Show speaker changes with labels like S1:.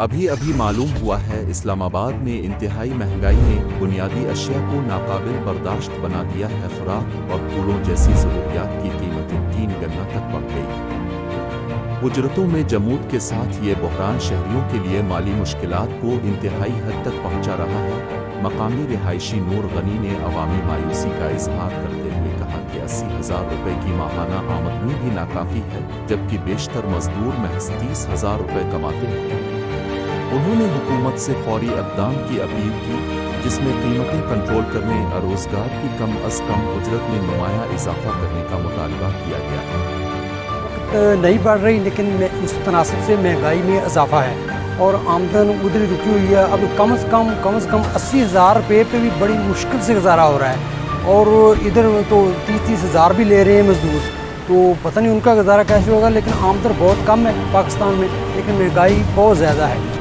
S1: ابھی ابھی معلوم ہوا ہے इस्लामाबाद में इंतहाई महंगाई ने बुनियादी अशिया को नाकाबिल बर्दाश्त बना दिया है। खुराक और फूलों जैसी ज़रूरियात की कीमतें 3 गुना तक बढ़ गई। उजरतों में जमूद के साथ ये बहरान शहरियों के लिए माली मुश्किलात को इंतहाई हद तक पहुंचा रहा है। मकामी रिहायशी नूर गनी ने अवामी मायूसी का इजहार करते हुए कहा कि 80,000 रुपए की माहाना आमदनी भी नाकाफी है, जबकि बेशतर मजदूर महज 30,000 रुपए कमाते हैं। उन्होंने हुकूमत से फौरी इक़दाम की अपील की, जिसमें कीमतें कंट्रोल करने और रोजगार की कम अज़ कम उजरत में नुमाया इजाफा करने का मुतालबा किया गया है।
S2: नहीं बढ़ रही, लेकिन उस तनासिब से महंगाई में इजाफा है और आमदन उधर रुकी हुई है। अब कम से कम 80,000 रुपये पे भी बड़ी मुश्किल से गुजारा हो रहा है और इधर तो 30,000 भी ले रहे हैं मजदूर, तो पता नहीं उनका गुजारा कैसे होगा। लेकिन आमदन बहुत कम है पाकिस्तान में, लेकिन महंगाई बहुत ज़्यादा है।